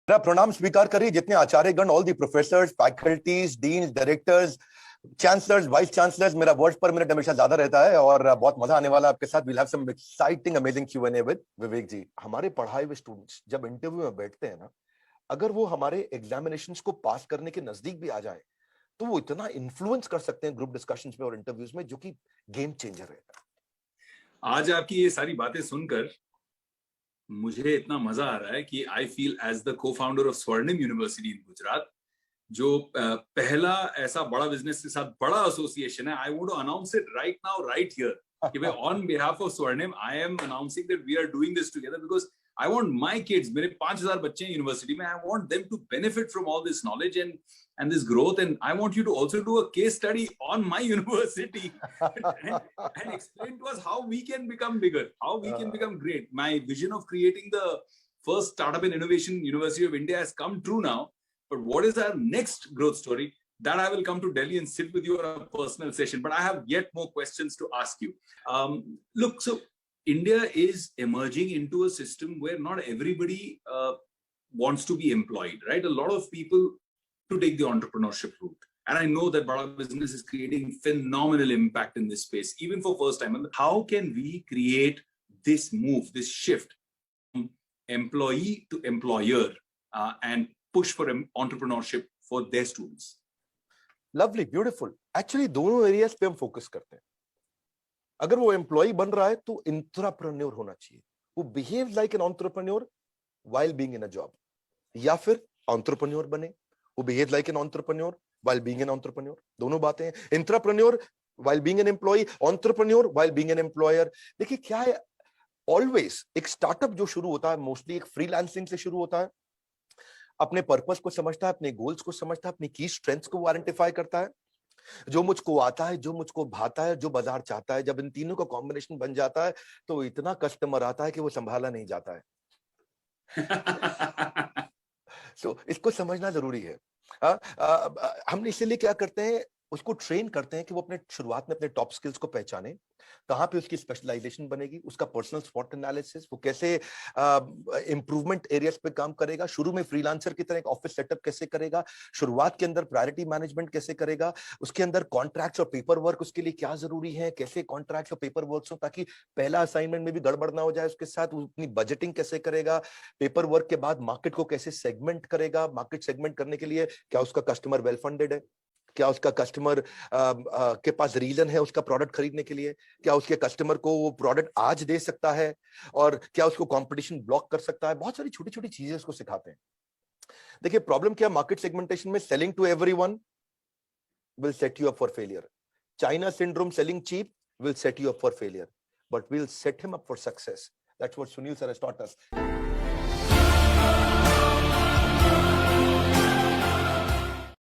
मेरा प्रणाम स्वीकार करिए जितने आचार्यगण, all the professors, faculties, deans, directors, chancellors, vice chancellors. मेरा वर्ड्स पर मिनट हमेशा ज्यादा रहता है और बहुत मजा आने वाला है आपके साथ। We'll have some exciting amazing Q&A with Vivek ji. हमारे पढ़ाए हुए स्टूडेंट्स जब इंटरव्यू में बैठते हैं ना, अगर वो हमारे एग्जामिनेशंस को पास करने के नजदीक भी आ जाए तो वो इतना इन्फ्लुएंस कर सकते हैं ग्रुप डिस्कशंस में और इंटरव्यूज में, जो कि गेम चेंजर रहता है। आज आपकी ये सारी बातें सुनकर मुझे इतना मजा आ रहा है कि आई फील एज द को फाउंडर ऑफ स्वर्णिम यूनिवर्सिटी इन गुजरात, जो पहला ऐसा बड़ा बिजनेस के साथ बड़ा एसोसिएशन है। I want to announce it right now right here कि भाई on behalf of Swarnim I am announcing that we are doing this together because I want my kids, मेरे 5000 बच्चे हैं यूनिवर्सिटी में, I want them to benefit from all this knowledge and this growth, and I want you to also do a case study on my university and explain to us how we can become bigger, how we can become great. My vision of creating the first startup and innovation university of India has come true now. But what is our next growth story? That I will come to Delhi and sit with you on a personal session. But I have yet more questions to ask you. Look, so India is emerging into a system where not everybody wants to be employed, right? A lot of people to take the entrepreneurship route. And I know that Bada Business is creating phenomenal impact in this space, even for first time. How can we create this move, this shift from employee to employer and push for entrepreneurship for their students? Lovely, beautiful. Actually, दोनों areas पे हम focus करते हैं। अगर वो employ बन रहा है तो इंट्राप्रेन्योर होना चाहिए, वो behave like an entrepreneur while being in a job, या फिर एंटरप्रेन्योर बने who behave like an entrepreneur while being an entrepreneur. दोनों बातें हैं, entrepreneur while being an employee, entrepreneur while being an employer. देखिए क्या है, ऑलवेज एक स्टार्टअप जो शुरू होता है मोस्टली एक फ्रीलांसिंग से शुरू होता है। अपने पर्पस को समझता है, अपने गोल्स को समझता है, अपनी की स्ट्रेंथ्स को आइडेंटिफाई करता है, जो मुझको आता है, जो मुझको भाता है, जो बाजार चाहता है। जब इन तीनों का कॉम्बिनेशन बन जाता है तो इतना कस्टमर आता है कि वो संभाला नहीं जाता है। तो इसको समझना जरूरी है। हम इसीलिए क्या करते हैं, उसको ट्रेन करते हैं कि वो अपने शुरुआत में अपने टॉप स्किल्स को पहचाने, कहां पे उसकी स्पेशलाइजेशन बनेगी, उसका पर्सनल स्वॉट एनालिसिस, वो कैसे इंप्रूवमेंट एरियाज पे काम करेगा, शुरू में फ्रीलांसर की तरह एक ऑफिस सेटअप कैसे करेगा, शुरुआत के अंदर प्रायोरिटी मैनेजमेंट कैसे करेगा, उसके अंदर कॉन्ट्रैक्ट्स और पेपर वर्क उसके लिए क्या जरूरी है, कैसे कॉन्ट्रैक्ट्स और पेपर वर्क हो ताकि पहला असाइनमेंट में भी गड़बड़ ना हो जाए उसके साथ, वो अपनी बजटिंग कैसे करेगा, पेपर वर्क के बाद मार्केट को कैसे सेगमेंट करेगा, मार्केट सेगमेंट करने के लिए क्या उसका कस्टमर वेल फंडेड है, क्या उसका कस्टमर के पास रीजन है उसका प्रोडक्ट खरीदने के लिए, क्या उसके कस्टमर को वो प्रोडक्ट आज दे सकता है, और क्या उसको कंपटीशन ब्लॉक कर सकता है। बहुत सारी छोटी छोटी चीजें उसको सिखाते हैं। देखिए प्रॉब्लम क्या, मार्केट सेगमेंटेशन में selling to everyone will set you up for failure. China syndrome, selling cheap will set you up for failure, but we'll set him up for success. That's what Sunil sir has taught us.